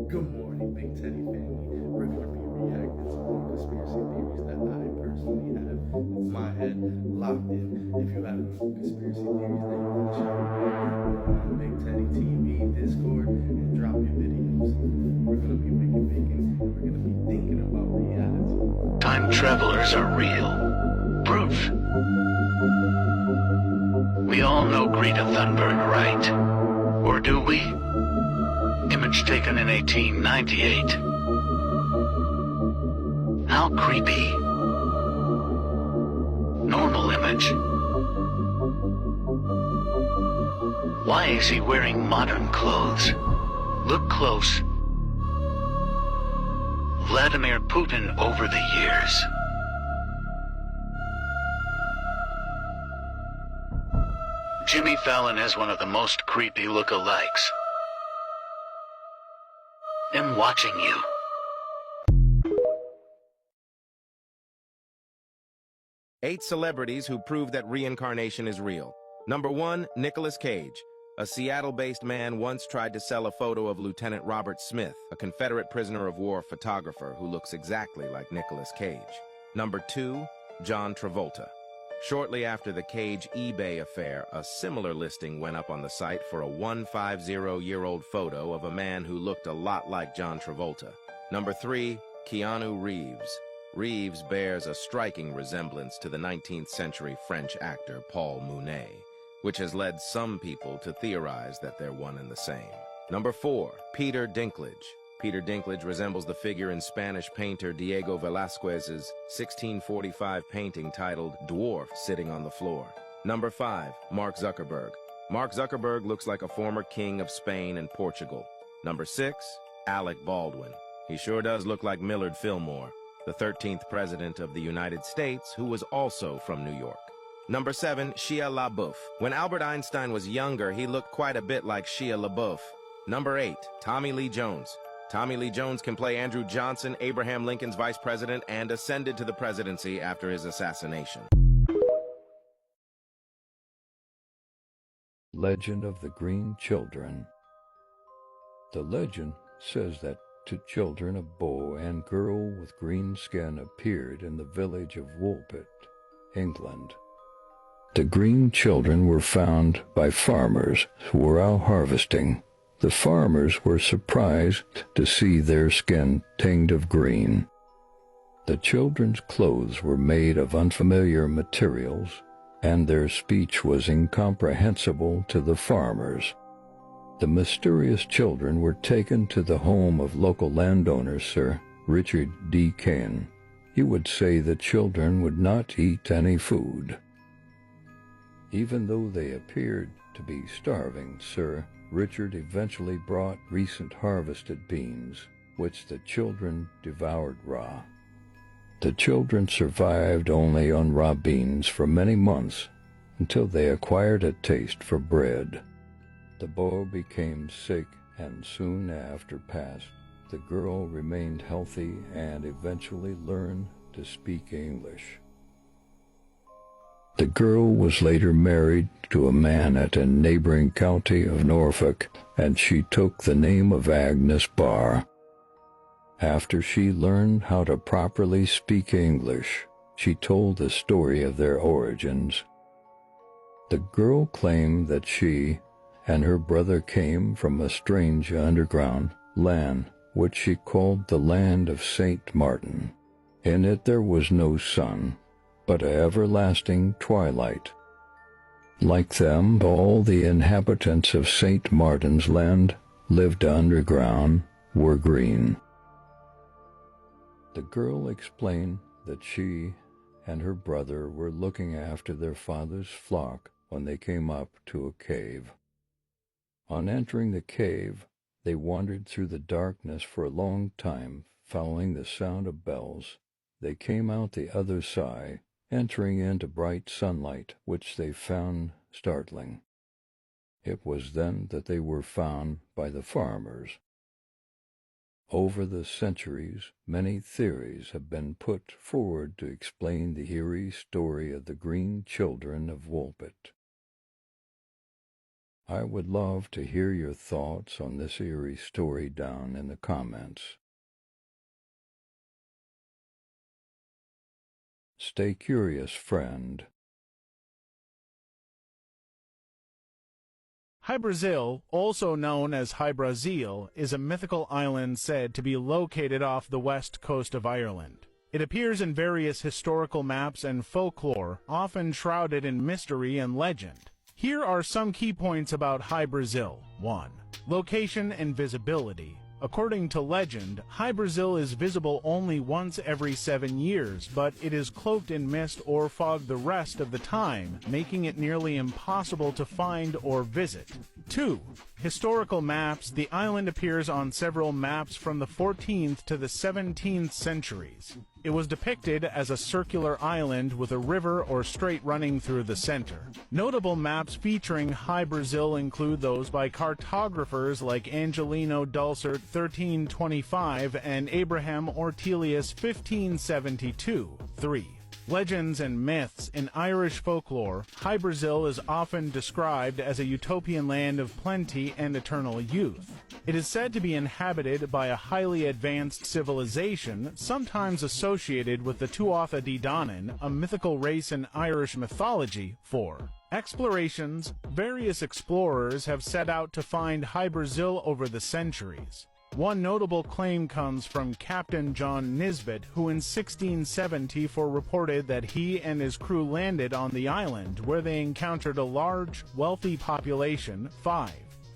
Good morning, Big Teddy family. We're going to be reacting to more conspiracy theories that I personally have in my head locked in. If you have any conspiracy theories that you want to share with me, go on Big Teddy TV Discord and drop your videos. We're going to be making bacon and we're going to be thinking about reality. Time travelers are real. Proof. We all know Greta Thunberg, right? Or do we? Image taken in 1898. How creepy. Normal image. Why is he wearing modern clothes? Look close. Vladimir Putin over the years. Jimmy Fallon has one of the most creepy look-alikes. I'm watching you. Eight celebrities who prove that reincarnation is real. Number 1, Nicolas Cage. A Seattle-based man once tried to sell a photo of Lieutenant Robert Smith, a Confederate prisoner of war photographer who looks exactly like Nicolas Cage. Number 2, John Travolta. Shortly after the Cage eBay affair, a similar listing went up on the site for a 150-year-old photo of a man who looked a lot like John Travolta. Number 3, Keanu Reeves. Reeves bears a striking resemblance to the 19th century French actor Paul Mounet, which has led some people to theorize that they're one and the same. Number 4, Peter Dinklage. Peter Dinklage resembles the figure in Spanish painter Diego Velázquez's 1645 painting titled Dwarf Sitting on the Floor. Number 5, Mark Zuckerberg. Mark Zuckerberg looks like a former king of Spain and Portugal. Number 6, Alec Baldwin. He sure does look like Millard Fillmore, the 13th president of the United States, who was also from New York. Number 7, Shia LaBeouf. When Albert Einstein was younger, he looked quite a bit like Shia LaBeouf. Number 8, Tommy Lee Jones. Tommy Lee Jones can play Andrew Johnson, Abraham Lincoln's vice president, and ascended to the presidency after his assassination. Legend of the Green Children. The legend says that two children, a boy and girl with green skin, appeared in the village of Woolpit, England. The green children were found by farmers who were out harvesting. The farmers were surprised to see their skin tinged of green. The children's clothes were made of unfamiliar materials, and their speech was incomprehensible to the farmers. The mysterious children were taken to the home of local landowner Sir Richard D. Kane. He would say the children would not eat any food. Even though they appeared to be starving, Sir Richard eventually brought recent harvested beans, which the children devoured raw. The children survived only on raw beans for many months until they acquired a taste for bread. The boy became sick and soon after passed. The girl remained healthy and eventually learned to speak English. The girl was later married to a man at a neighboring county of Norfolk, and she took the name of Agnes Barr. After she learned how to properly speak English, she told the story of their origins. The girl claimed that she and her brother came from a strange underground land, which she called the land of Saint Martin. In it there was no sun, but an everlasting twilight. Like them, all the inhabitants of St. Martin's land lived underground, were green. The girl explained that she and her brother were looking after their father's flock when they came up to a cave. On entering the cave, they wandered through the darkness for a long time, following the sound of bells. They came out the other side, entering into bright sunlight, which they found startling. It was then that they were found by the farmers. Over the centuries, many theories have been put forward to explain the eerie story of the green children of Woolpit. I would love to hear your thoughts on this eerie story down in the comments. Stay curious, friend. Hy-Brasil, also known as Hy-Brasil, is a mythical island said to be located off the west coast of Ireland. It appears in various historical maps and folklore, often shrouded in mystery and legend. Here are some key points about Hy-Brasil. 1. Location and visibility. According to legend, Hy-Brasil is visible only once every 7 years, but it is cloaked in mist or fog the rest of the time, making it nearly impossible to find or visit. 2. Historical maps. The island appears on several maps from the 14th to the 17th centuries. It was depicted as a circular island with a river or strait running through the center. Notable maps featuring Hy-Brasil include those by cartographers like Angelino Dulcert 1325 and Abraham Ortelius 1572. 3. Legends and myths. In Irish folklore, Hy-Brasil is often described as a utopian land of plenty and eternal youth. It is said to be inhabited by a highly advanced civilization, sometimes associated with the Tuatha De Danann, a mythical race in Irish mythology. 4. Explorations. Various explorers have set out to find Hy-Brasil over the centuries. One notable claim comes from Captain John Nisbet, who in 1674 reported that he and his crew landed on the island, where they encountered a large, wealthy population. 5.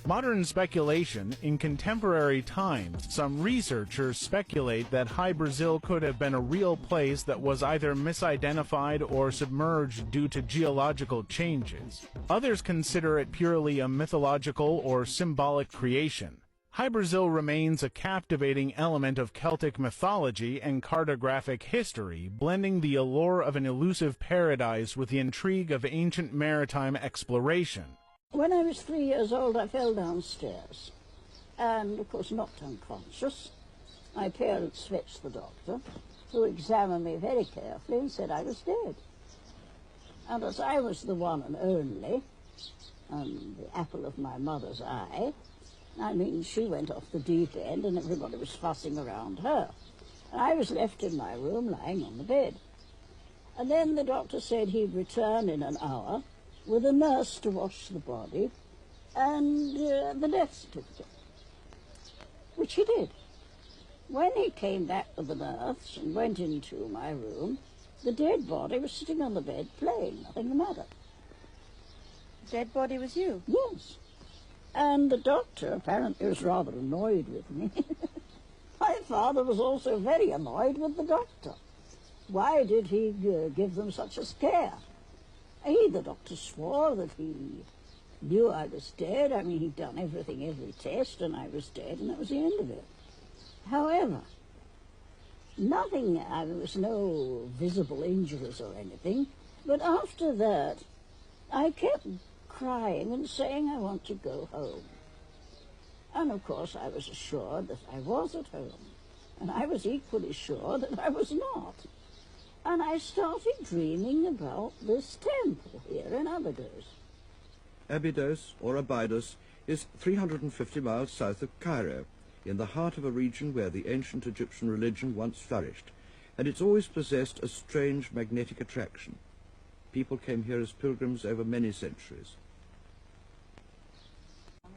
Modern speculation. In contemporary times, some researchers speculate that Hy-Brasil could have been a real place that was either misidentified or submerged due to geological changes. Others consider it purely a mythological or symbolic creation. Hy-Brasil remains a captivating element of Celtic mythology and cartographic history, blending the allure of an elusive paradise with the intrigue of ancient maritime exploration. When I was 3 years old, I fell downstairs and, of course, knocked unconscious. My parents fetched the doctor, who examined me very carefully and said I was dead. And as I was the one and only, and the apple of my mother's eye, I mean, she went off the deep end and everybody was fussing around her. And I was left in my room lying on the bed. And then the doctor said he'd return in an hour with a nurse to wash the body and the death certificate, which he did. When he came back with the nurse and went into my room, the dead body was sitting on the bed playing, nothing the matter. The dead body was you? Yes. And the doctor apparently was rather annoyed with me. My father was also very annoyed with the doctor. Why did he give them such a scare? The doctor swore that he knew I was dead. I mean, he'd done everything, every test, and I was dead, and that was the end of it. However, there was no visible injuries or anything, but after that, I kept crying and saying I want to go home. And of course I was assured that I was at home, and I was equally sure that I was not. And I started dreaming about this temple here in Abydos. Abydos, or Abydos, is 350 miles south of Cairo, in the heart of a region where the ancient Egyptian religion once flourished, and it's always possessed a strange magnetic attraction. People came here as pilgrims over many centuries.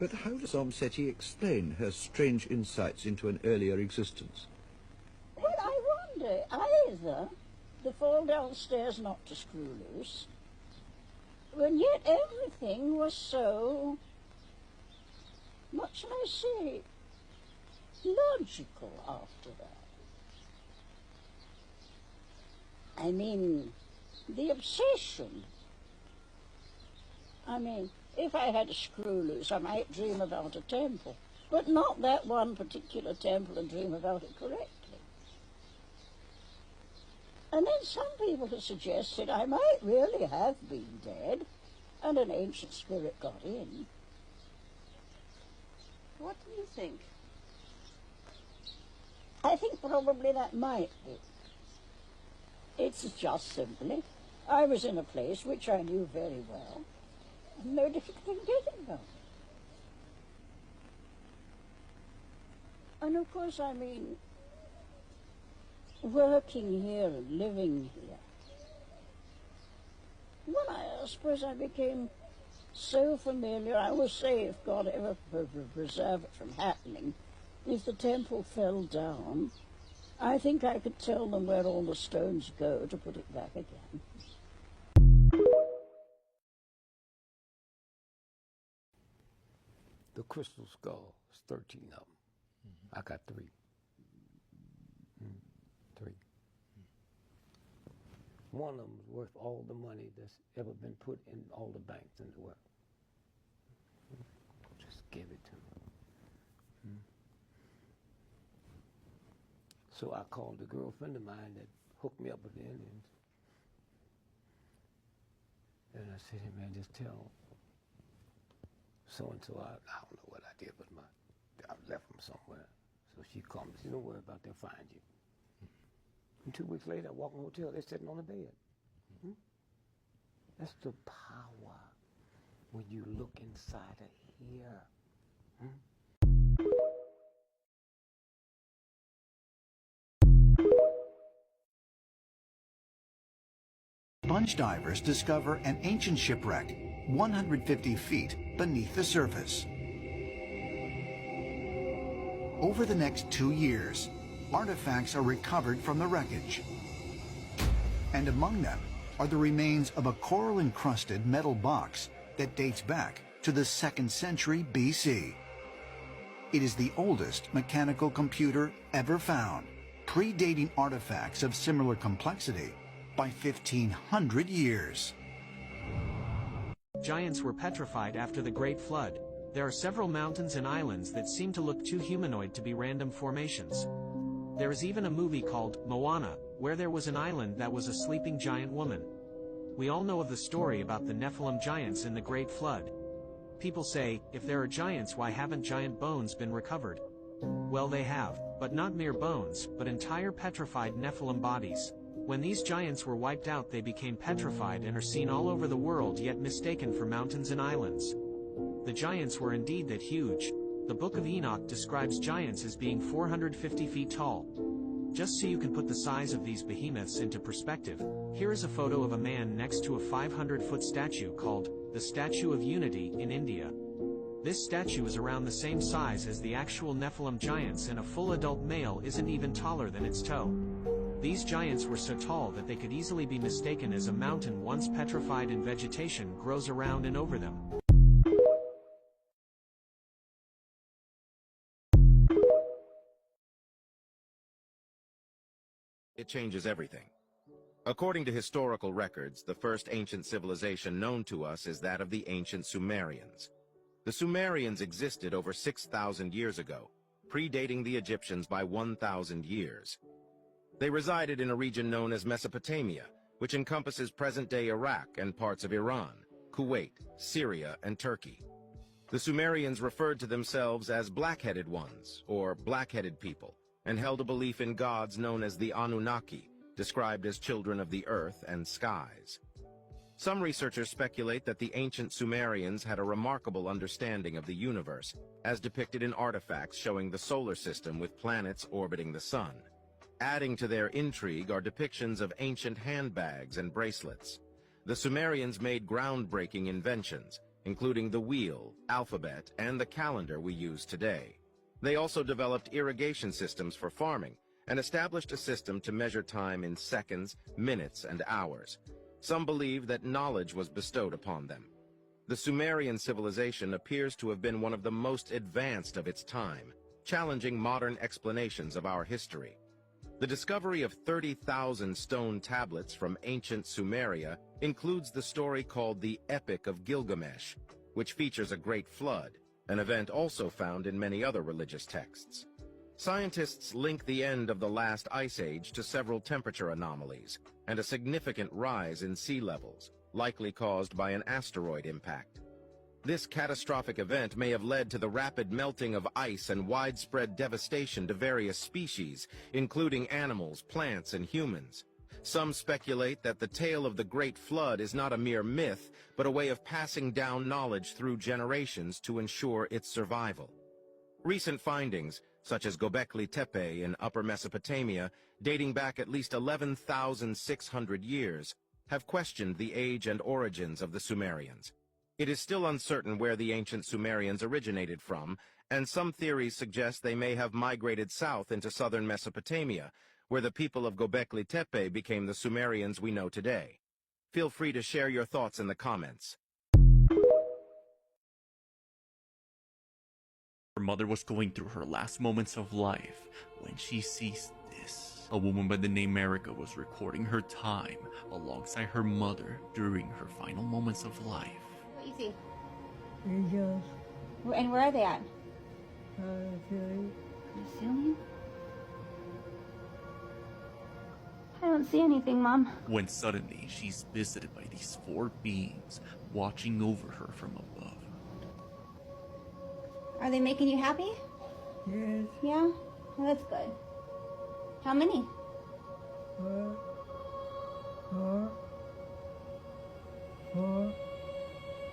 But how does Omseti explain her strange insights into an earlier existence? Well, I wonder, either the fall downstairs knocked a screw loose, and yet everything was so, what shall I say, logical after that. I mean, the obsession. I mean, if I had a screw loose, I might dream about a temple, but not that one particular temple and dream about it correctly. And then some people have suggested I might really have been dead and an ancient spirit got in. What do you think? I think probably that might be. It's just simply, I was in a place which I knew very well, and no difficulty in getting about it. And of course, I mean, working here and living here, well, I suppose I became so familiar. I would say, if God ever preserve it from happening, if the temple fell down, I think I could tell them where all the stones go to put it back again. The crystal skull, there's 13 of them. I got 3. 3. One of them is worth all the money that's ever been put in all the banks in the world. Just give it to me. So I called a girlfriend of mine that hooked me up with the Indians. And I said, hey man, just tell so-and-so, I don't know what I did, but I left them somewhere. So she called me, she said, don't worry about it, they'll find you. And 2 weeks later, I walked in the hotel, they're sitting on the bed. That's the power when you look inside of here. Sponge divers discover an ancient shipwreck 150 feet beneath the surface. Over the next 2 years, artifacts are recovered from the wreckage. And among them are the remains of a coral-encrusted metal box that dates back to the 2nd century BC. It is the oldest mechanical computer ever found, predating artifacts of similar complexity by 1,500 years. Giants were petrified after the Great Flood. There are several mountains and islands that seem to look too humanoid to be random formations. There is even a movie called Moana, where there was an island that was a sleeping giant woman. We all know of the story about the Nephilim giants in the Great Flood. People say, if there are giants, why haven't giant bones been recovered? Well, they have, but not mere bones, but entire petrified Nephilim bodies. When these giants were wiped out, they became petrified and are seen all over the world, yet mistaken for mountains and islands. The giants were indeed that huge. The Book of Enoch describes giants as being 450 feet tall. Just so you can put the size of these behemoths into perspective, here is a photo of a man next to a 500-foot statue called the Statue of Unity in India. This statue is around the same size as the actual Nephilim giants, and a full adult male isn't even taller than its toe. These giants were so tall that they could easily be mistaken as a mountain once petrified and vegetation grows around and over them. It changes everything. According to historical records, the first ancient civilization known to us is that of the ancient Sumerians. The Sumerians existed over 6,000 years ago, predating the Egyptians by 1,000 years. They resided in a region known as Mesopotamia, which encompasses present-day Iraq and parts of Iran, Kuwait, Syria, and Turkey. The Sumerians referred to themselves as black-headed ones, or black-headed people, and held a belief in gods known as the Anunnaki, described as children of the earth and skies. Some researchers speculate that the ancient Sumerians had a remarkable understanding of the universe, as depicted in artifacts showing the solar system with planets orbiting the sun. Adding to their intrigue are depictions of ancient handbags and bracelets. The Sumerians made groundbreaking inventions, including the wheel, alphabet, and the calendar we use today. They also developed irrigation systems for farming and established a system to measure time in seconds, minutes, and hours. Some believe that knowledge was bestowed upon them. The Sumerian civilization appears to have been one of the most advanced of its time, challenging modern explanations of our history. The discovery of 30,000 stone tablets from ancient Sumeria includes the story called the Epic of Gilgamesh, which features a great flood, an event also found in many other religious texts. Scientists link the end of the last ice age to several temperature anomalies and a significant rise in sea levels, likely caused by an asteroid impact. This catastrophic event may have led to the rapid melting of ice and widespread devastation to various species, including animals, plants, and humans. Some speculate that the tale of the Great Flood is not a mere myth, but a way of passing down knowledge through generations to ensure its survival. Recent findings, such as Göbekli Tepe in Upper Mesopotamia, dating back at least 11,600 years, have questioned the age and origins of the Sumerians. It is still uncertain where the ancient Sumerians originated from, and some theories suggest they may have migrated south into southern Mesopotamia, where the people of Göbekli Tepe became the Sumerians we know today. Feel free to share your thoughts in the comments. Her mother was going through her last moments of life when she sees this. A woman by the name Erica was recording her time alongside her mother during her final moments of life. What you see? Angels. And where are they at? Ceiling. The ceiling? I don't see anything, Mom. When suddenly she's visited by these four beings watching over her from above. Are they making you happy? Yes. Yeah? Well, that's good. How many?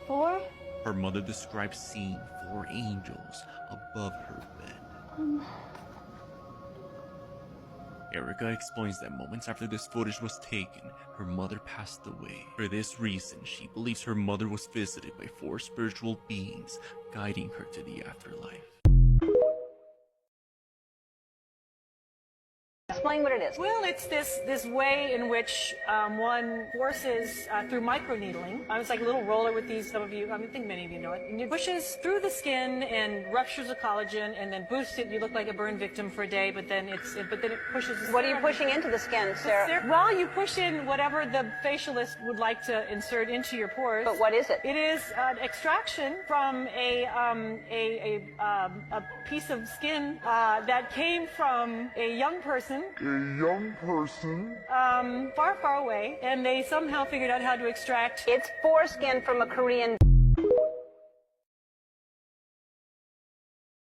Four? Her mother describes seeing four angels above her bed. Erica explains that moments after this footage was taken, her mother passed away. For this reason, she believes her mother was visited by four spiritual beings, guiding her to the afterlife. Explain what it is. Well, it's this way in which one forces through microneedling. It's like a little roller with these. Some of you, I think many of you know it. And it pushes through the skin and ruptures the collagen, and then boosts it. You look like a burn victim for a day, but then it pushes. What are you pushing into the skin, Sarah? Well, you push in whatever the facialist would like to insert into your pores. But what is it? It is an extraction from a piece of skin that came from a young person. Far, far away, and they somehow figured out how to extract. It's foreskin from a Korean.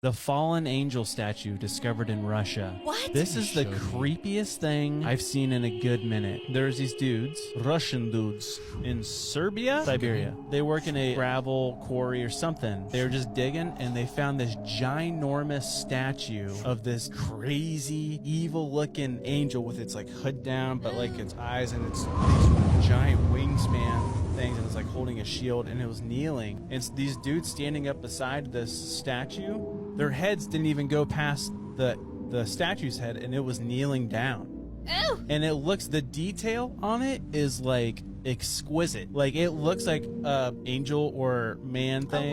The fallen angel statue discovered in Russia. What? This is the creepiest thing I've seen in a good minute. There's these dudes, Russian dudes, in Siberia. They work in a gravel quarry or something. They were just digging and they found this ginormous statue of this crazy, evil-looking angel with its like hood down, but like its eyes and its these giant wingspan things, and it's like holding a shield, and it was kneeling. It's these dudes standing up beside this statue. Their heads didn't even go past the statue's head, and it was kneeling down. Ew. And it looks, the detail on it is like exquisite. Like it looks like a angel or man thing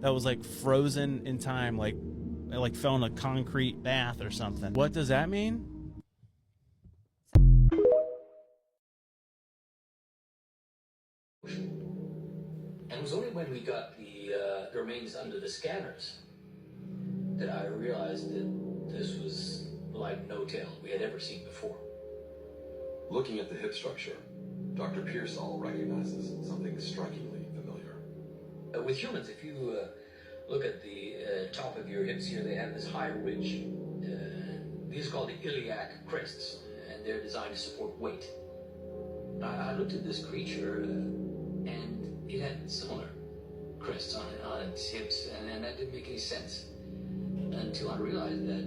that was like frozen in time, like fell in a concrete bath or something. What does that mean? And it was only when we got the remains under the scanners that I realized that this was like no tail we had ever seen before. Looking at the hip structure, Dr. Pearsall recognizes something strikingly familiar. With humans, if you look at the top of your hips here, they have this high ridge. These are called the iliac crests, and they're designed to support weight. I looked at this creature, and it had similar crests on its hips, and that didn't make any sense until I realized that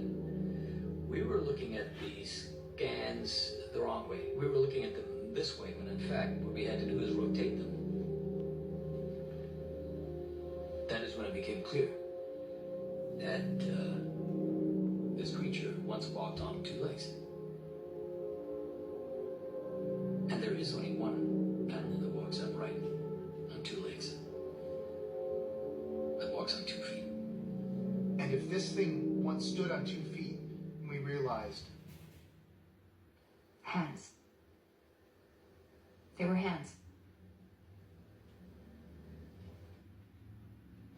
we were looking at these scans the wrong way. We were looking at them this way, when in fact what we had to do is rotate them. That is when it became clear that this creature once walked on two legs. And there is only one animal that walks upright on two legs, that walks on 2 feet. And if this thing once stood on 2 feet, and we realized... Hands. They were hands.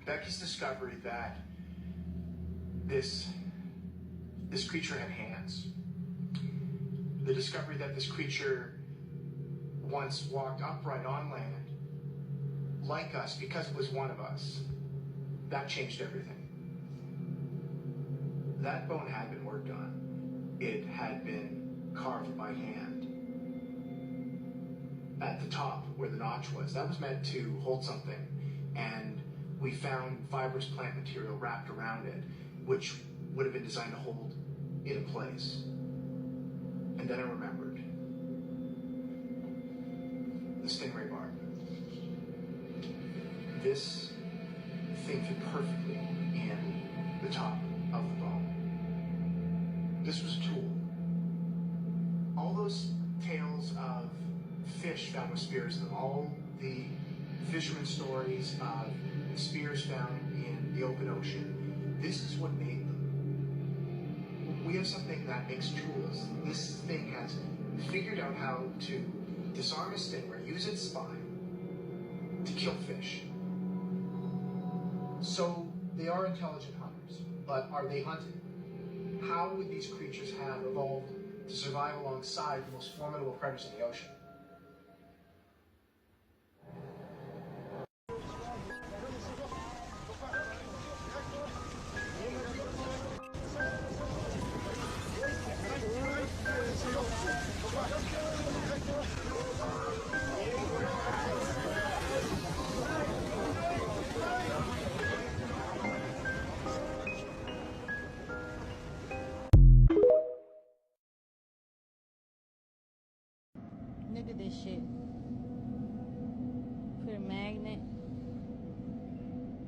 Becky's discovery that this creature had hands. The discovery that this creature once walked upright on land, like us, because it was one of us. That changed everything. That bone had been worked on. It had been carved by hand. At the top, where the notch was, that was meant to hold something. And we found fibrous plant material wrapped around it, which would have been designed to hold it in place. And then I remembered the stingray barb. This thing fit perfectly in the top of the bone. This was a tool. All those tales of fish found with spears in them, all the fishermen stories of the spears found in the open ocean, this is what made them. We have something that makes tools. This thing has figured out how to disarm a stingray, use its spine to kill fish. So they are intelligent hunters, but are they hunted? How would these creatures have evolved to survive alongside the most formidable predators in the ocean? Look at this shit. Put a magnet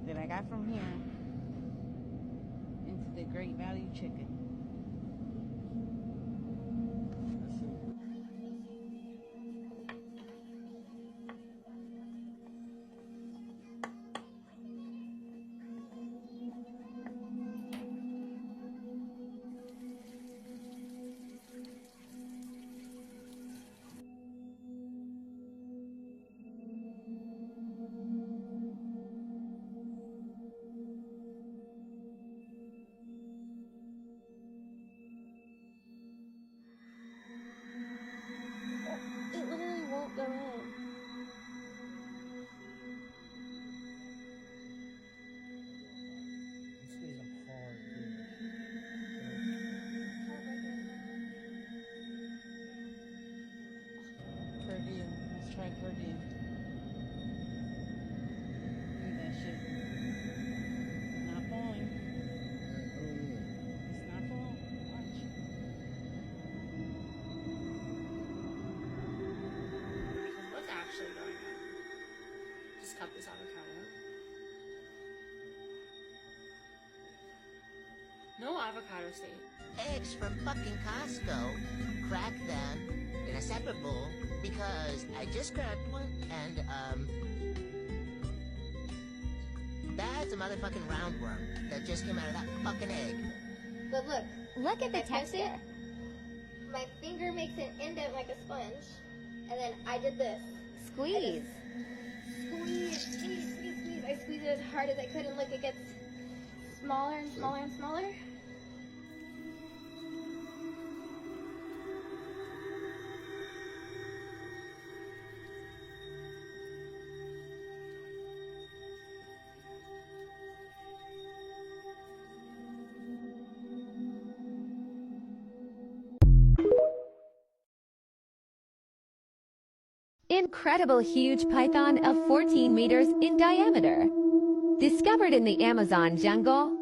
that I got from here into the Great Value Chicken. It literally won't go in. Squeeze them hard, Per diem. Let's try per diem. Look at that shit. Not falling. It's not falling. Watch. What's actually going on? Just cut this avocado. No avocado state. Eggs from fucking Costco. Crack them in a separate bowl because I just grabbed one and that's a motherfucking roundworm that just came out of that fucking egg. But look. Look at the I pressed texture. it. My finger makes an indent like a sponge. And then I did this. Squeeze. Squeeze, squeeze, squeeze, squeeze. I squeezed it as hard as I could and look, it gets smaller and smaller and smaller. Incredible huge python of 14 meters in diameter. Discovered in the Amazon jungle.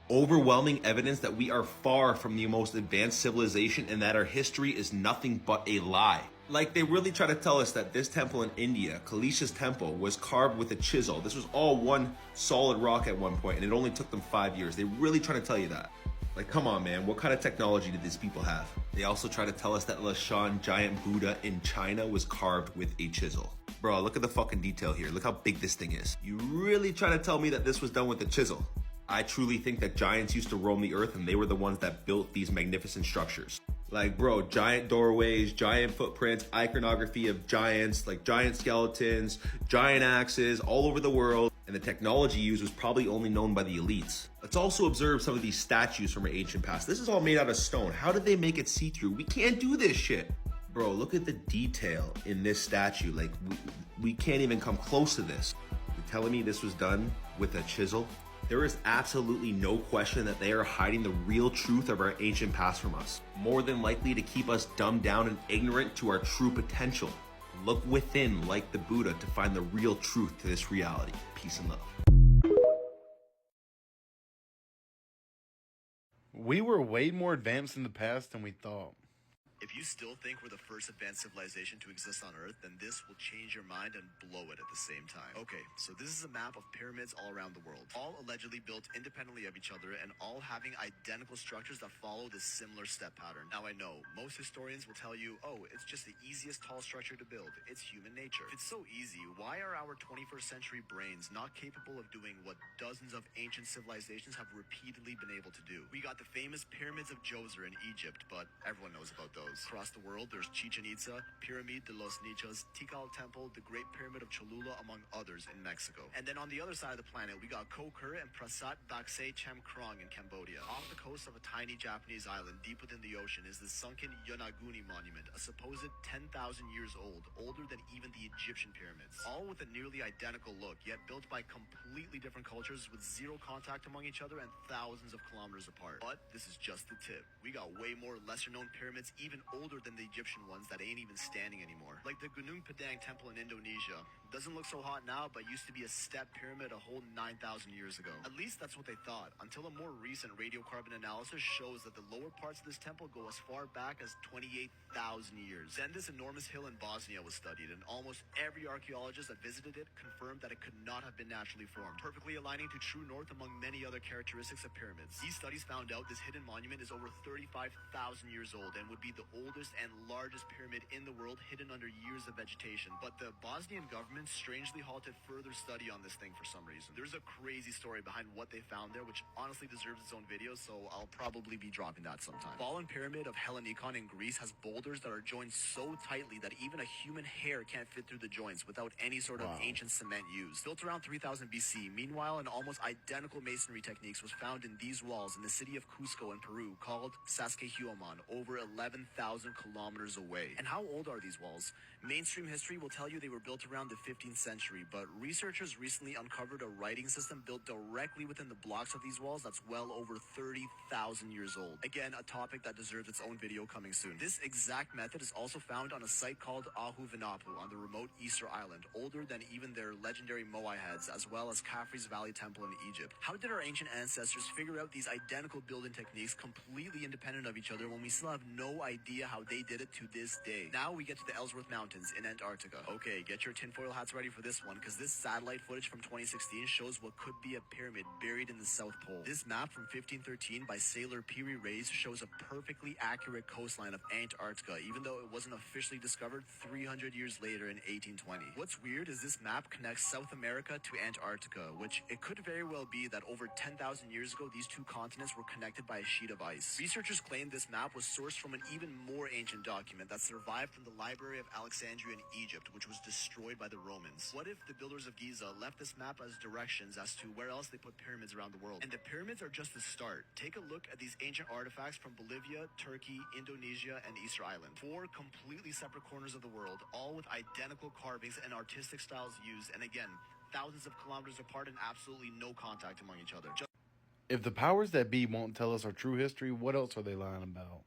Overwhelming evidence that we are far from the most advanced civilization and that our history is nothing but a lie. Like, they really try to tell us that this temple in India, Kalisha's temple, was carved with a chisel. This was all one solid rock at one point, and it only took them 5 years. They really try to tell you that. Like, come on, man, what kind of technology did these people have? They also try to tell us that Lashan giant Buddha in China was carved with a chisel. Bro, look at the fucking detail here. Look how big this thing is. You really try to tell me that this was done with a chisel? I truly think that giants used to roam the earth and they were the ones that built these magnificent structures. Like, bro, giant doorways, giant footprints, iconography of giants, like giant skeletons, giant axes all over the world. And the technology used was probably only known by the elites. Let's also observe some of these statues from our ancient past. This is all made out of stone. How did they make it see-through? We can't do this shit. Bro, look at the detail in this statue. Like, we can't even come close to this. You're telling me this was done with a chisel? There is absolutely no question that they are hiding the real truth of our ancient past from us. More than likely to keep us dumbed down and ignorant to our true potential. Look within, like the Buddha, to find the real truth to this reality. Peace and love. We were way more advanced in the past than we thought. If you still think we're the first advanced civilization to exist on Earth, then this will change your mind and blow it at the same time. Okay, so this is a map of pyramids all around the world, all allegedly built independently of each other and all having identical structures that follow this similar step pattern. Now I know, most historians will tell you, oh, it's just the easiest tall structure to build. It's human nature. If it's so easy, why are our 21st century brains not capable of doing what dozens of ancient civilizations have repeatedly been able to do? We got the famous pyramids of Djoser in Egypt, but everyone knows about those. Across the world, there's Chichen Itza, Pyramid de los Nichas, Tikal Temple, the Great Pyramid of Cholula, among others in Mexico. And then on the other side of the planet, we got Ko Ker and Prasat Bakse Chem Krong in Cambodia. Off the coast of a tiny Japanese island deep within the ocean is the sunken Yonaguni Monument, a supposed 10,000 years old, older than even the Egyptian pyramids. All with a nearly identical look, yet built by completely different cultures with zero contact among each other and thousands of kilometers apart. But this is just the tip. We got way more lesser-known pyramids, even older than the Egyptian ones, that ain't even standing anymore. Like the Gunung Padang Temple in Indonesia. Doesn't look so hot now, but used to be a step pyramid a whole 9,000 years ago. At least that's what they thought, until a more recent radiocarbon analysis shows that the lower parts of this temple go as far back as 28,000 years. Then this enormous hill in Bosnia was studied, and almost every archaeologist that visited it confirmed that it could not have been naturally formed, perfectly aligning to true north among many other characteristics of pyramids. These studies found out this hidden monument is over 35,000 years old and would be the oldest and largest pyramid in the world, hidden under years of vegetation. But the Bosnian government strangely halted further study on this thing for some reason. There's a crazy story behind what they found there, which honestly deserves its own video, so I'll probably be dropping that sometime. Fallen Pyramid of Hellinikon in Greece has boulders that are joined so tightly that even a human hair can't fit through the joints without any sort of ancient cement used. Built around 3000 BC, meanwhile, an almost identical masonry techniques was found in these walls in the city of Cusco in Peru, called Sacsayhuaman, over 11,000 kilometers away. And how old are these walls? Mainstream history will tell you they were built around the 15th century, but researchers recently uncovered a writing system built directly within the blocks of these walls that's well over 30,000 years old. Again, a topic that deserves its own video coming soon. This exact method is also found on a site called Ahu Vinapu on the remote Easter Island, older than even their legendary Moai heads, as well as Khafre's Valley Temple in Egypt. How did our ancient ancestors figure out these identical building techniques completely independent of each other when we still have no idea how they did it to this day? Now we get to the Ellsworth Mountains in Antarctica. Okay, get your tinfoil hats ready for this one, because this satellite footage from 2016 shows what could be a pyramid buried in the South Pole. This map from 1513 by sailor Peary Reyes shows a perfectly accurate coastline of Antarctica, even though it wasn't officially discovered 300 years later in 1820. What's weird is this map connects South America to Antarctica, which it could very well be that over 10,000 years ago, these two continents were connected by a sheet of ice. Researchers claim this map was sourced from an even more ancient document that survived from the Library of Alexandria in Egypt, which was destroyed by the Romans. What if the builders of Giza left this map as directions as to where else they put pyramids around the world? And the pyramids are just the start. Take a look at these ancient artifacts from Bolivia, Turkey, Indonesia, and Easter Island. 4 completely separate corners of the world, all with identical carvings and artistic styles used, and again, thousands of kilometers apart and absolutely no contact among each other. If the powers that be won't tell us our true history, what else are they lying about?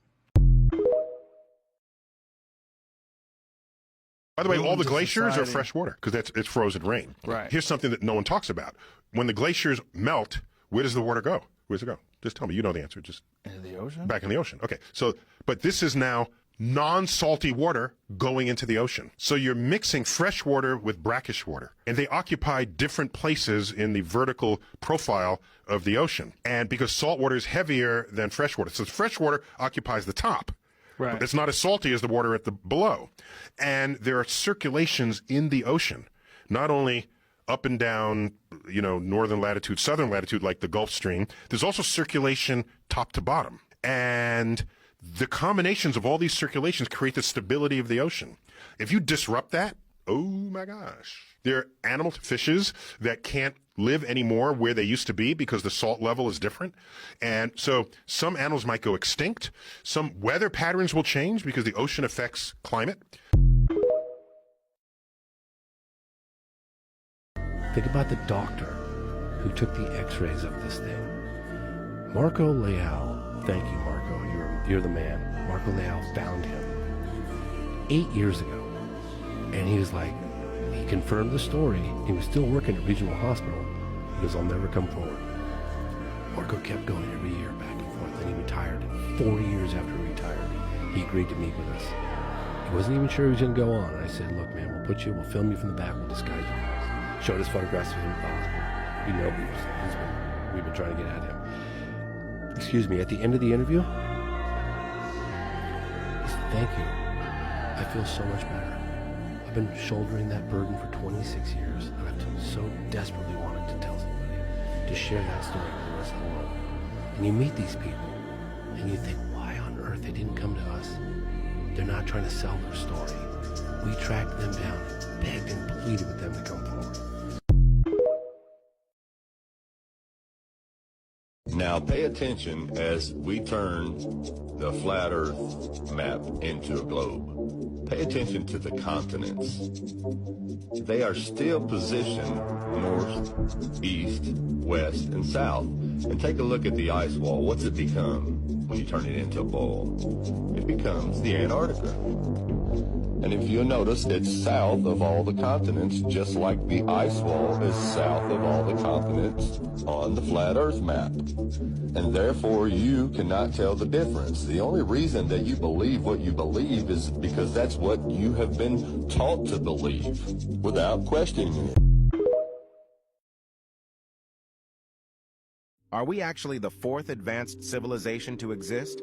By the way, all the glaciers are fresh water because it's frozen rain. Right. Here's something that no one talks about. When the glaciers melt, where does the water go? Where does it go? Just tell me. You know the answer. Just into the ocean? Back in the ocean. Okay. So, but this is now non-salty water going into the ocean. So you're mixing fresh water with brackish water, and they occupy different places in the vertical profile of the ocean. And because salt water is heavier than fresh water, so fresh water occupies the top. Right. It's not as salty as the water at the below. And there are circulations in the ocean, not only up and down, northern latitude, southern latitude, like the Gulf Stream. There's also circulation top to bottom. And the combinations of all these circulations create the stability of the ocean. If you disrupt that, oh my gosh. There are fishes that can't live anymore where they used to be because the salt level is different. And so some animals might go extinct. Some weather patterns will change because the ocean affects climate. Think about the doctor who took the x-rays of this thing. Marco Leal, thank you, Marco, you're the man. Marco Leal found him 8 years ago. And he was like, he confirmed the story. He was still working at regional hospital. He goes, I'll never come forward. Marco kept going every year back and forth. Then he retired. And 4 years after he retired, he agreed to meet with us. He wasn't even sure he was going to go on. And I said, look, man, we'll film you from the back. We'll disguise you. Showed us photographs of him at the hospital. You know, we've been trying to get at him. Excuse me, at the end of the interview, he said, thank you. I feel so much better. I've been shouldering that burden for 26 years, and I've so desperately wanted to tell somebody, to share that story with the rest of the world. And you meet these people, and you think, why on earth they didn't come to us? They're not trying to sell their story. We tracked them down, begged and pleaded with them to come forward. Now pay attention as we turn the flat earth map into a globe. Pay attention to the continents. They are still positioned north, east, west, and south. And take a look at the ice wall. What's it become when you turn it into a ball? It becomes the Antarctica. And if you'll notice, it's south of all the continents, just like the ice wall is south of all the continents on the flat earth map. And therefore, you cannot tell the difference. The only reason that you believe what you believe is because that's what you have been taught to believe without questioning it. Are we actually the fourth advanced civilization to exist?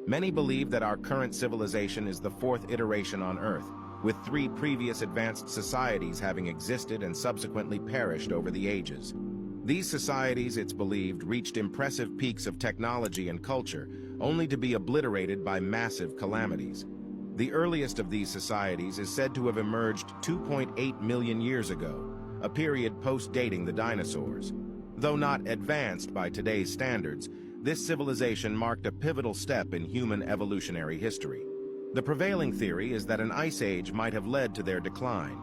Many believe that our current civilization is the fourth iteration on Earth, with 3 previous advanced societies having existed and subsequently perished over the ages. These societies, it's believed, reached impressive peaks of technology and culture, only to be obliterated by massive calamities. The earliest of these societies is said to have emerged 2.8 million years ago, a period post-dating the dinosaurs. Though not advanced by today's standards, this civilization marked a pivotal step in human evolutionary history. The prevailing theory is that an ice age might have led to their decline.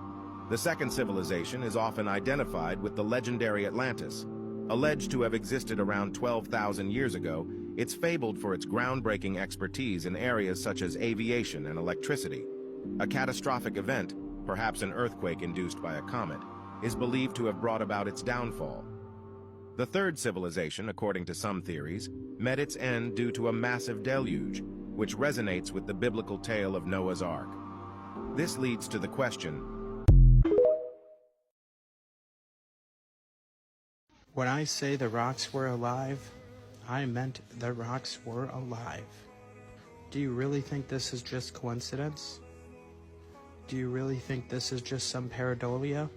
The second civilization is often identified with the legendary Atlantis. Alleged to have existed around 12,000 years ago, it's fabled for its groundbreaking expertise in areas such as aviation and electricity. A catastrophic event, perhaps an earthquake induced by a comet, is believed to have brought about its downfall. The third civilization, according to some theories, met its end due to a massive deluge, which resonates with the biblical tale of Noah's Ark. This leads to the question: when I say the rocks were alive, I meant the rocks were alive. Do you really think this is just coincidence? Do you really think this is just some pareidolia?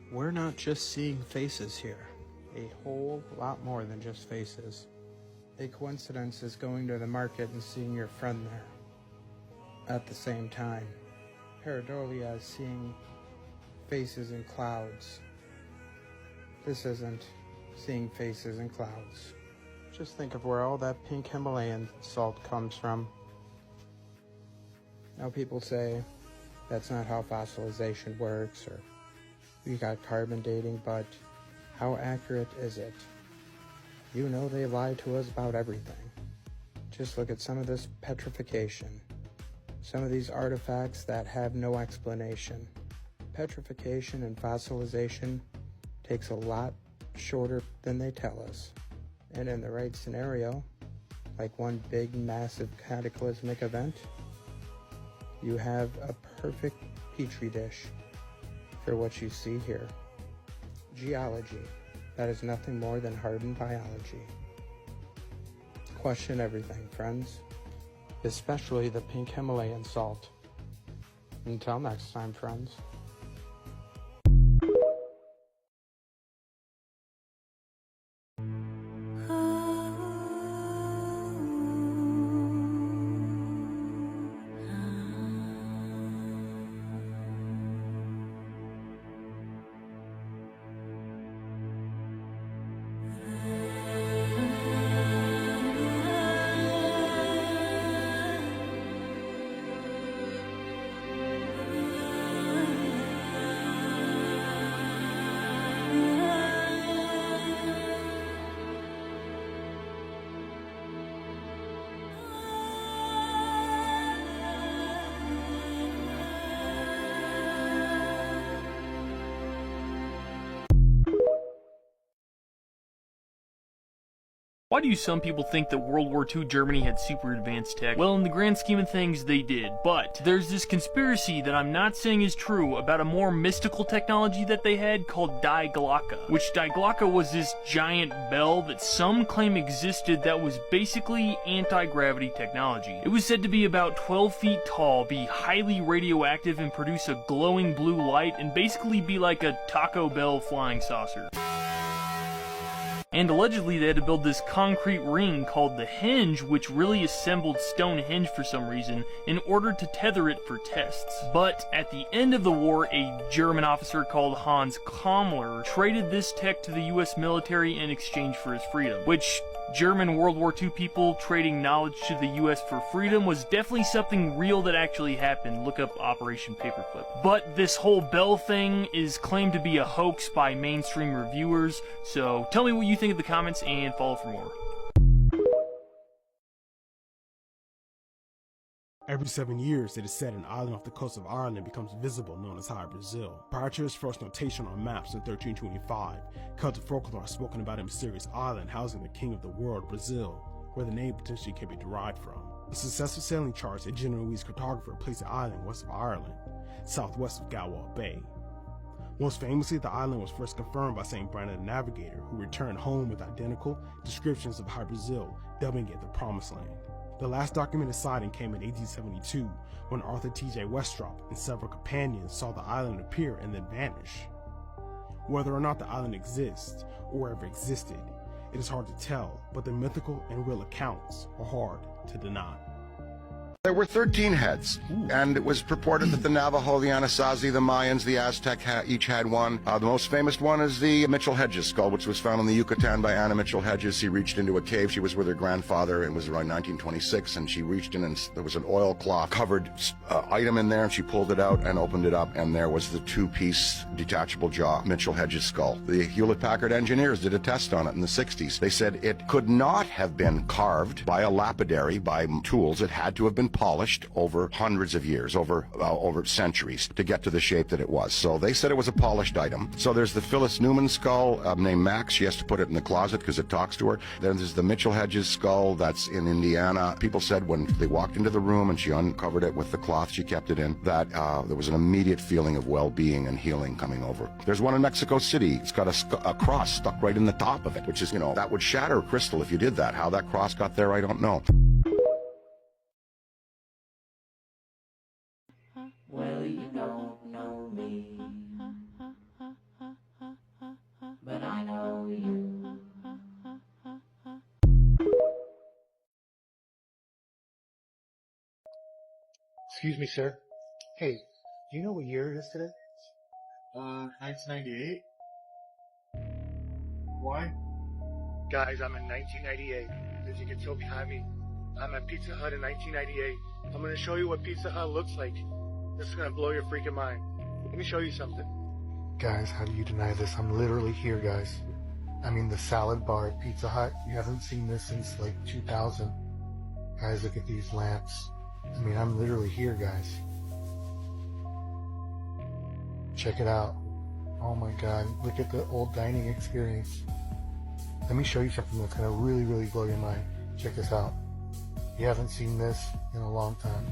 We're not just seeing faces here. A whole lot more than just faces. A coincidence is going to the market and seeing your friend there at the same time. Pareidolia is seeing faces in clouds. This isn't seeing faces in clouds. Just think of where all that pink Himalayan salt comes from. Now people say that's not how fossilization works, or we got carbon dating, but how accurate is it? You know they lie to us about everything. Just look at some of this petrification. Some of these artifacts that have no explanation. Petrification and fossilization takes a lot shorter than they tell us. And in the right scenario, like one big massive cataclysmic event, you have a perfect petri dish for what you see here. Geology, that is nothing more than hardened biology. Question everything, friends, especially the pink Himalayan salt. Until next time, friends. Why do some people think that World War II Germany had super advanced tech? Well, in the grand scheme of things, they did. But there's this conspiracy that I'm not saying is true about a more mystical technology that they had called Die Glocke, which Die Glocke was this giant bell that some claim existed that was basically anti-gravity technology. It was said to be about 12 feet tall, be highly radioactive, and produce a glowing blue light, and basically be like a Taco Bell flying saucer. And allegedly they had to build this concrete ring called the hinge, which really assembled stone hinge for some reason, in order to tether it for tests. But at the end of the war, a German officer called Hans Kammler traded this tech to the US military in exchange for his freedom, which German World War II people trading knowledge to the US for freedom was definitely something real that actually happened. Look up Operation Paperclip. But this whole bell thing is claimed to be a hoax by mainstream reviewers, so tell me what you think in the comments and follow for more. Every 7 years, it is said an island off the coast of Ireland becomes visible, known as High Brazil. Prior to its first notation on maps in 1325, Celtic folklore has spoken about a mysterious island housing the king of the world, Brazil, where the name potentially can be derived from. A successful sailing charts a Genoese cartographer placed the island west of Ireland, southwest of Galway Bay. Most famously, the island was first confirmed by St. Brandon the Navigator, who returned home with identical descriptions of High Brazil, dubbing it the Promised Land. The last documented sighting came in 1872, when Arthur T.J. Westrop and several companions saw the island appear and then vanish. Whether or not the island exists, or ever existed, it is hard to tell, but the mythical and real accounts are hard to deny. There were 13 heads, and it was purported that the Navajo, the Anasazi, the Mayans, the Aztec each had one. The most famous one is the Mitchell Hedges skull, which was found in the Yucatan by Anna Mitchell Hedges. She reached into a cave. She was with her grandfather. It was around 1926, and she reached in, and there was an oilcloth covered item in there, and she pulled it out and opened it up, and there was the two-piece detachable jaw Mitchell Hedges skull. The Hewlett-Packard engineers did a test on it in the 60s. They said it could not have been carved by a lapidary, by tools. It had to have been polished over hundreds of years, over centuries, to get to the shape that it was. So they said it was a polished item. So there's the Phyllis Newman skull named Max. She has to put it in the closet because it talks to her. Then there's the Mitchell Hedges skull that's in Indiana. People said when they walked into the room and she uncovered it with the cloth she kept it in, that there was an immediate feeling of well-being and healing coming over. There's one in Mexico City. It's got a cross stuck right in the top of it, which is, that would shatter a crystal if you did that. How that cross got there, I don't know. Well, you don't know me, but I know you. Excuse me, sir. Hey, do you know what year it is today? 1998. Why? Guys, I'm in 1998. As you can tell behind me, I'm at Pizza Hut in 1998. I'm gonna show you what Pizza Hut looks like. This is gonna blow your freaking mind. Let me show you something. Guys, how do you deny this? I'm literally here, guys. I mean, the salad bar at Pizza Hut. You haven't seen this since like 2000. Guys, look at these lamps. I mean, I'm literally here, guys. Check it out. Oh my god, look at the old dining experience. Let me show you something that's gonna really, really blow your mind. Check this out. You haven't seen this in a long time.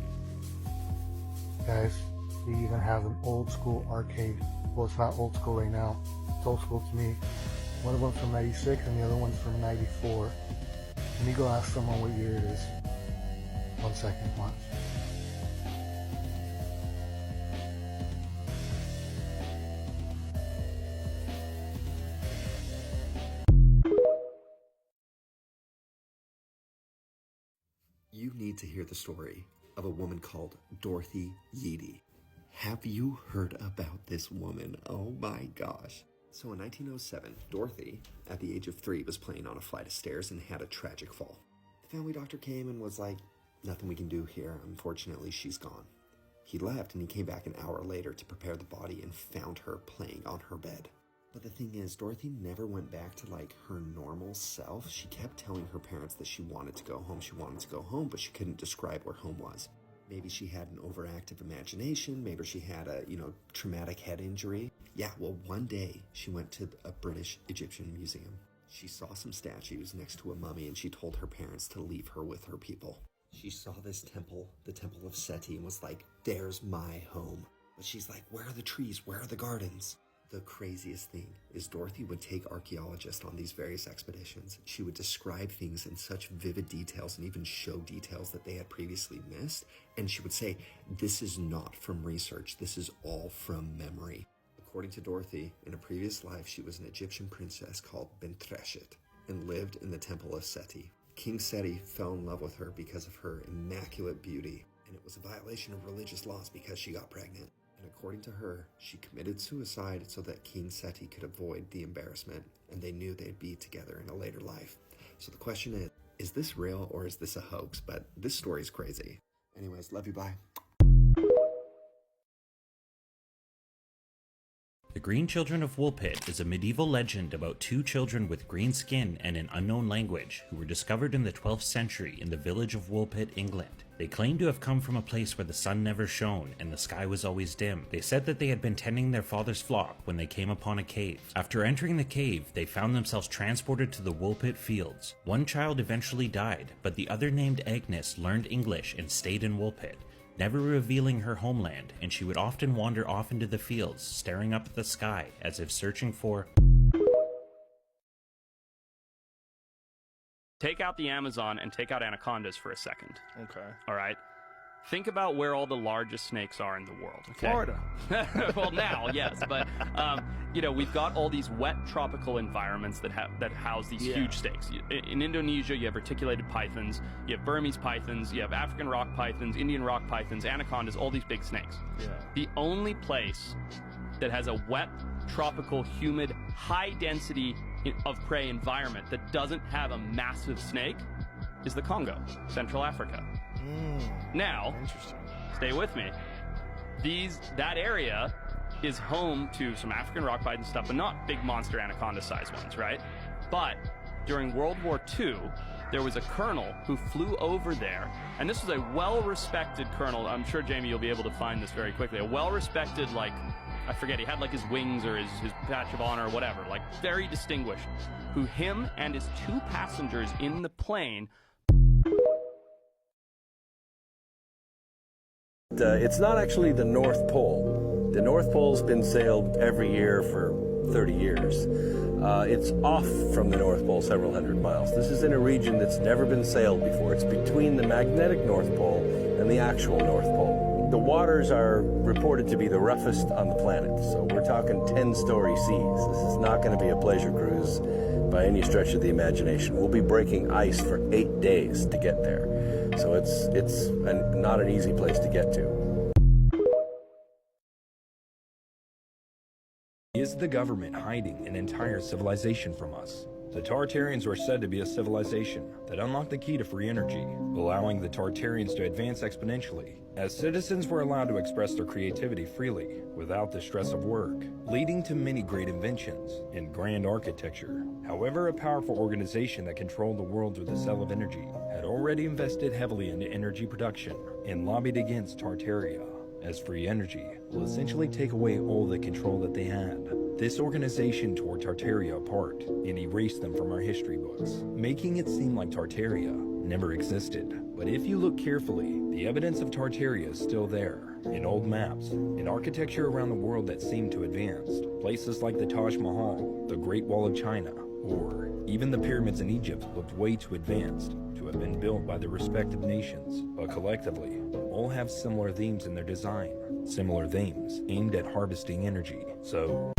Guys, we even have an old school arcade. Well, it's not old school right now. It's old school to me. One of them's from 96 and the other one's from 94. Let me go ask someone what year it is. 1 second, watch. You need to hear the story of a woman called Dorothy Yeedy. Have you heard about this woman? Oh my gosh. So in 1907, Dorothy, at the age of 3, was playing on a flight of stairs and had a tragic fall. The family doctor came and was like, nothing we can do here. Unfortunately, she's gone. He left and he came back an hour later to prepare the body and found her playing on her bed. But the thing is, Dorothy never went back to like her normal self. She kept telling her parents that she wanted to go home, but she couldn't describe where home was. Maybe she had an overactive imagination, maybe she had a, traumatic head injury. Yeah, well, one day she went to a British Egyptian museum. She saw some statues next to a mummy and she told her parents to leave her with her people. She saw this temple, the Temple of Seti, and was like, there's my home. But she's like, where are the trees? Where are the gardens? The craziest thing is Dorothy would take archaeologists on these various expeditions. She would describe things in such vivid details and even show details that they had previously missed. And she would say, this is not from research. This is all from memory. According to Dorothy, in a previous life, she was an Egyptian princess called Bintreshet and lived in the Temple of Seti. King Seti fell in love with her because of her immaculate beauty, and it was a violation of religious laws because she got pregnant. And according to her, she committed suicide so that King Seti could avoid the embarrassment, and they knew they'd be together in a later life. So the question is this real or is this a hoax? But this story's crazy. Anyways, love you, bye. The Green Children of Woolpit is a medieval legend about two children with green skin and an unknown language who were discovered in the 12th century in the village of Woolpit, England. They claim to have come from a place where the sun never shone and the sky was always dim. They said that they had been tending their father's flock when they came upon a cave. After entering the cave, they found themselves transported to the Woolpit fields. One child eventually died, but the other, named Agnes, learned English and stayed in Woolpit, never revealing her homeland, and she would often wander off into the fields, staring up at the sky as if searching for... Take out the Amazon and take out anacondas for a second. Okay. All right. Think about where all the largest snakes are in the world. Okay? Florida. Well, now, yes, but you know, we've got all these wet tropical environments that house these huge snakes. In Indonesia, you have reticulated pythons, you have Burmese pythons, you have African rock pythons, Indian rock pythons, anacondas, all these big snakes. Yeah. The only place that has a wet, tropical, humid, high density of prey environment that doesn't have a massive snake is the Congo, Central Africa. Now, stay with me. That area is home to some African rock python stuff, but not big monster anaconda-sized ones, right? But during World War II, there was a colonel who flew over there, and this was a well-respected colonel. I'm sure, Jamie, you'll be able to find this very quickly. A well-respected, like, I forget, he had like his wings or his patch of honor or whatever, like very distinguished, who him and his two passengers in the plane. It's not actually the North Pole. The North Pole's been sailed every year for 30 years. It's off from the North Pole several hundred miles. This is in a region that's never been sailed before. It's between the magnetic North Pole and the actual North Pole. The waters are reported to be the roughest on the planet, so we're talking 10-story seas. This is not going to be a pleasure cruise by any stretch of the imagination. We'll be breaking ice for 8 days to get there, so it's not an easy place to get to. Is the government hiding an entire civilization from us? The Tartarians were said to be a civilization that unlocked the key to free energy, allowing the Tartarians to advance exponentially, as citizens were allowed to express their creativity freely without the stress of work, leading to many great inventions and grand architecture. However, a powerful organization that controlled the world with a cell of energy had already invested heavily into energy production and lobbied against Tartaria, as free energy will essentially take away all the control that they had. This organization tore Tartaria apart and erased them from our history books, making it seem like Tartaria never existed. But if you look carefully, the evidence of Tartaria is still there, in old maps, in architecture around the world that seemed to advance, places like the Taj Mahal, the Great Wall of China, or even the pyramids in Egypt looked way too advanced to have been built by the respective nations, but collectively, all have similar themes in their design, similar themes aimed at harvesting energy. So